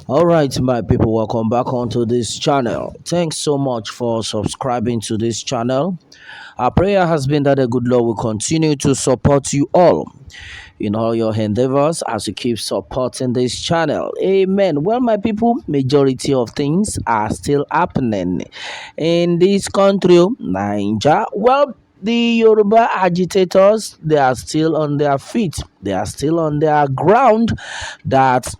All right, my people, welcome back onto this channel. Thanks so much for subscribing to this channel. Our prayer has been that the good Lord will continue to support you all in all your endeavors as you keep supporting this channel. Amen. Well, my people, majority of things are still happening in this country, Nigeria. Well, the Yoruba agitators, they are still on their feet. They are still on their ground. That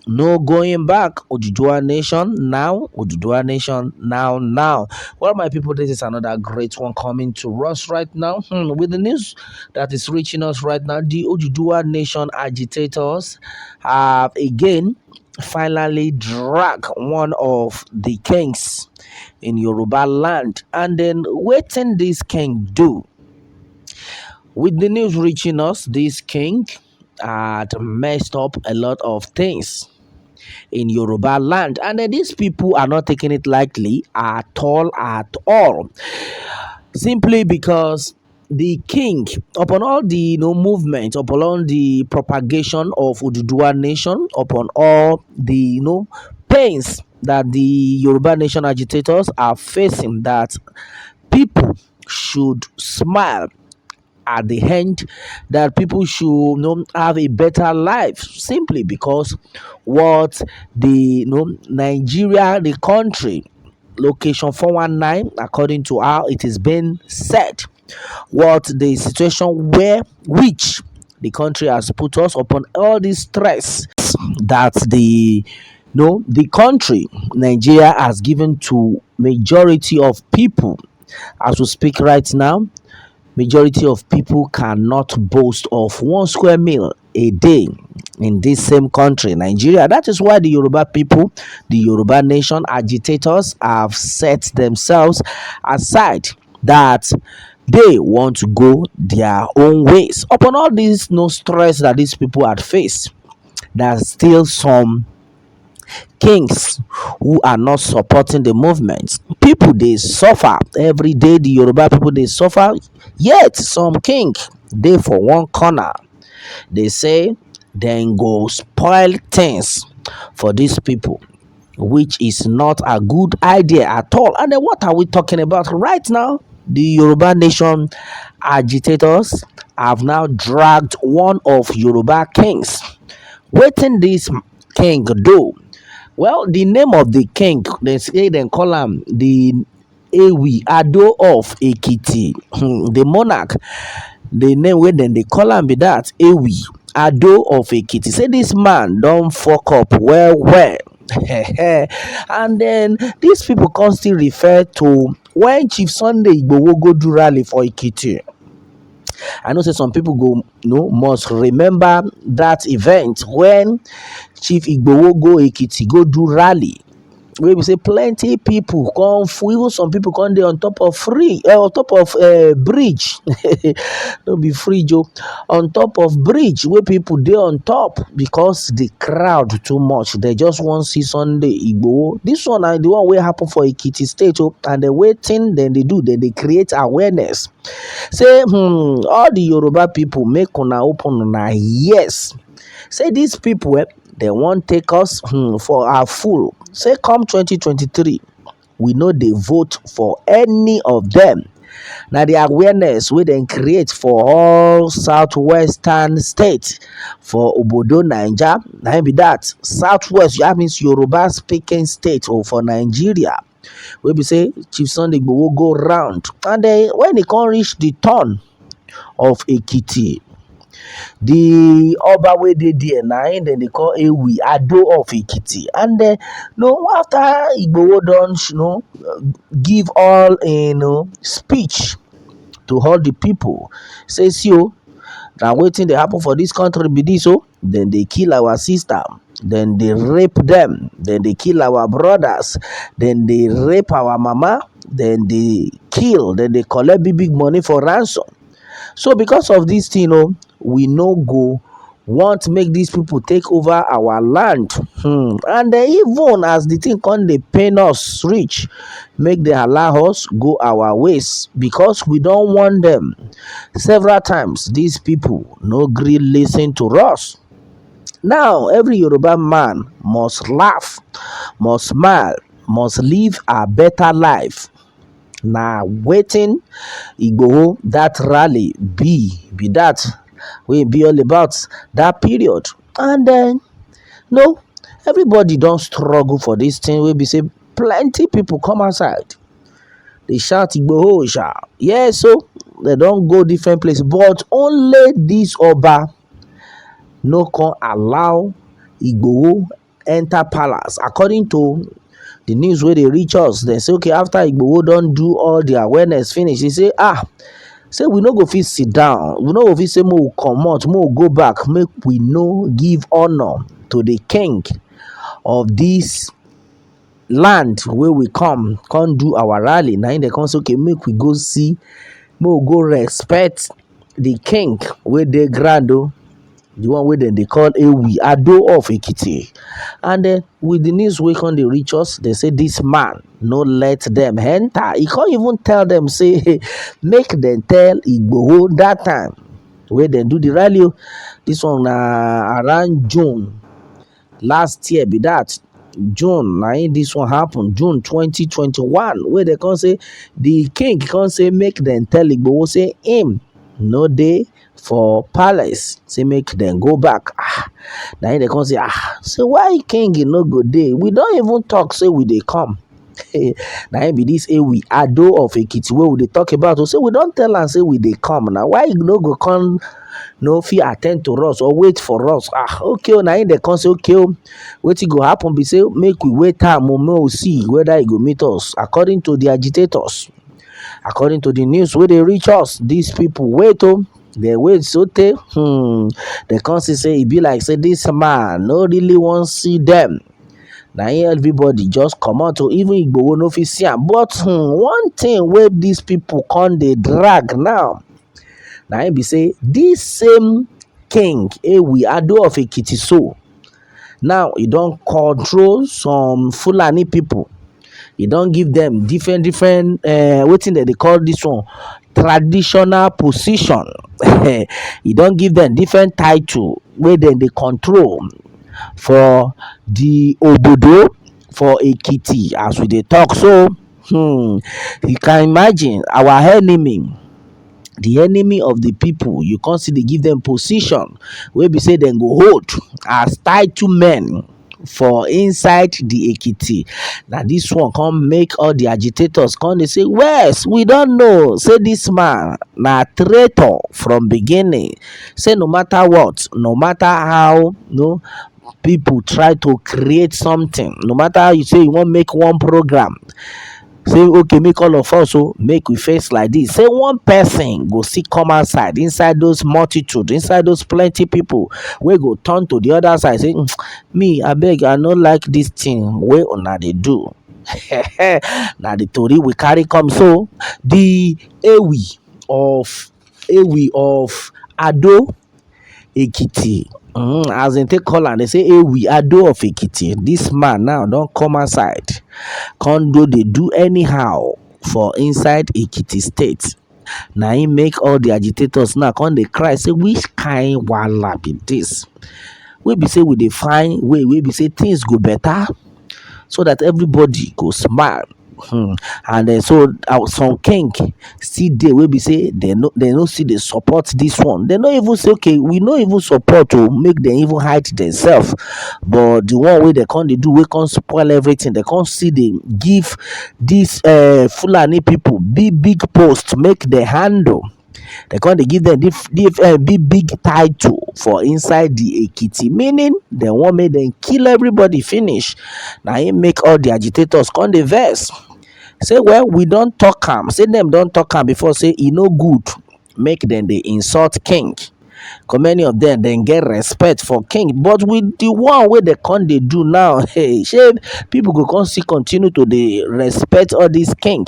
no going back. Oduduwa Nation now. Oduduwa Nation now. Now. Well, my people, this is another great one coming to us right now. With the news that is reaching us right now, the Oduduwa Nation agitators have again finally dragged one of the kings in Yoruba land. And then waiting this king do. With the news reaching us, this king had messed up a lot of things in Yoruba land. And then these people are not taking it lightly at all, at all. Simply because the king, upon all the movement, upon all the propagation of Oduduwa nation, upon all the pains that the Yoruba nation agitators are facing, that people should smile at the end, that people should have a better life, simply because what the Nigeria, the country, location 419, according to how it is being said, what the situation where which the country has put us upon all this stress that the country Nigeria has given to majority of people. As we speak right now, majority of people cannot boast of 1 square meal a day in this same country, Nigeria. That is why the Yoruba people, the Yoruba nation agitators, have set themselves aside, that they want to go their own ways. Upon all this no stress that these people had faced, there's still some kings who are not supporting the movement. People, they suffer every day. The Yoruba people, they suffer. Yet some king, they for one corner, they say then go spoil things for these people, which is not a good idea at all. And then what are we talking about right now? The Yoruba nation agitators have now dragged one of Yoruba kings. Waiting this king do. Well, the name of the king, they say they call him the Ewi Ado of Ekiti, the monarch. The name where then they call him be that Ewi Ado of Ekiti. Say this man don't fuck up well. And then these people constantly refer to when Chief Sunday Igboho go do rally for Ekiti. I know say some people go must remember that event when Chief Igboho go Ekiti go do rally. Where we say plenty people come, even some people come there on top of bridge. Don't be free, Joe. On top of bridge where people there on top, because the crowd too much. They just want to see Sunday Igboho. This one the one where happen for Ekiti State, and they waiting, then they create awareness. Say all the Yoruba people make una open una yes. Say these people they won't take us for our fool. Say come 2023, we know they vote for any of them. Now the awareness we then create for all southwestern states, for Obodo Naija, now be that southwest, that means Yoruba speaking state, or for Nigeria. We be say Chief Sunday will go round, and then when they can't reach the turn of Ekiti, the Oba wey dey there na him dem dey call Ewi Ado of Ekiti. And after Igboho don give all speech to all the people, say see na wetin dey happen for this country be this. Then they kill our sister, then they rape them, then they kill our brothers, then they rape our mama, then they kill, then they collect big money for ransom. So because of this thing, we no go want make these people take over our land. And even as the thing come dey pain us reach, make they allow us go our ways, because we don't want them. Several times these people no gree listen to us. Now every Yoruba man must laugh, must smile, must live a better life. Na wetin Igboho that rally be that wey be all about that period. And then no, everybody don struggle for this thing wey be say plenty people come outside dey shout Igboho sha. Yes, so they don go different places, but only this Oba no come allow Igboho enter palace. According to the news wey dey reach us, dem say okay, after Igboho don do all the awareness finish, e say we no go fit sit down, we no go fit say make we comot, make we go back, make we no give honour to the king of this land wey we come do our rally. Na im dem come say okay, make we go see, make we go respect the king wey dey ground o, the one wey dem dey call Ewi Ado of Ekiti. And then with the news wey come dey reach us, they say this man no let them enter. He can't even tell them say make them tell Igboho that time wey dem do the rally o. This one na around June last year be that. June na im this one happen, June 2021, wey dem come say the king come say make dem tell Igboho say him no dey for palace, say make dem go back. Na im dem come say say why king no go dey, we don even talk say we dey come. Na im be this Ewi Ado of Ekiti wey we dey talk about o. Say we don tell am say we dey come, na why e no go come, no fit attend to us or wait for us. Okay, na im dem come say okay o, wetin go happen be say make we wait am o, make we see whether e go meet us. According to the agitators, according to the news wey dey reach us, these people wait o, they wait sotey dem come see say e be like say this man no really wan see them. Na im everybody just comot o, even Igboho no fit see am. But one thing wey these people come dey drag now, na im be say this same king Ewi Ado of Ekiti, so now e don control some Fînàlly people. E don give them different wetin dem dey call this one, traditional position. E don give them different title wey dem dey control for the obodo for Ekiti as we dey talk so. You can imagine our enemy, the enemy of the people, you come see dey give them position wey be say dem go hold as title men for inside the Ekiti. Na this one come make all the agitators come dey say yes, we don know say this man na traitor from beginning. Say no matter what, no matter how people try to create something, no matter how you say you wan make one program, say okay, make all of us make we face like this, say one person go still come outside inside those multitude, inside those plenty people, wey go turn to the other side say me abeg, I no like this thing wey una dey do. Na the tori we carry come. So the Ewi of Ado Ekiti, as dem take call am, they say Ewi Ado of Ekiti. This man now don come outside, come dey do anyhow for inside Ekiti state. Na im make all the agitators now come dey cry say which kind wahala be this, wey be say we dey find way wey be say things go better, so that everybody go smile. And so some king still dey wey be say they no still dey support this one. They no even say okay, we no even support to make them even hide themselves. But the one wey they come dey do, wey come spoil everything, they come see dey give this Fînàlly people big post make they handle. They come dey give them big title for inside the Ekiti, meaning they want make them kill everybody finish. Na im make all the agitators come dey vex. Say well, we don talk am, say them don talk am before, say e no good make them dey insult king, because many of them get respect for king. But with the one wey they come dey do now, hey, shey people go come still continue to dey respect all this king.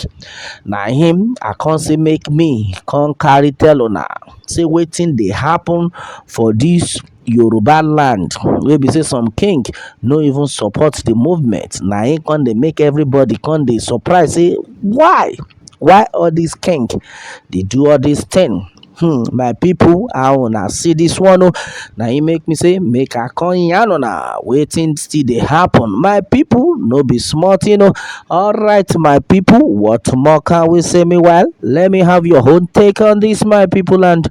Na him I come say make me come carry tell una say wetin dey happen for this Yoruba land, wey be say some king no even support the movement. Na im come dey make everybody come dey surprise say why all this king dey do all this thing. My people, how una see this one? Oh, now he make me say, make a coin yarn una. Waiting still they happen. My people, no be smart, All right, my people, what more can we say me? Well, let me have your own take on this, my people, and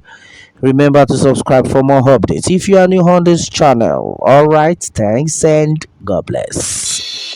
remember to subscribe for more updates if you are new on this channel. All right, thanks and God bless.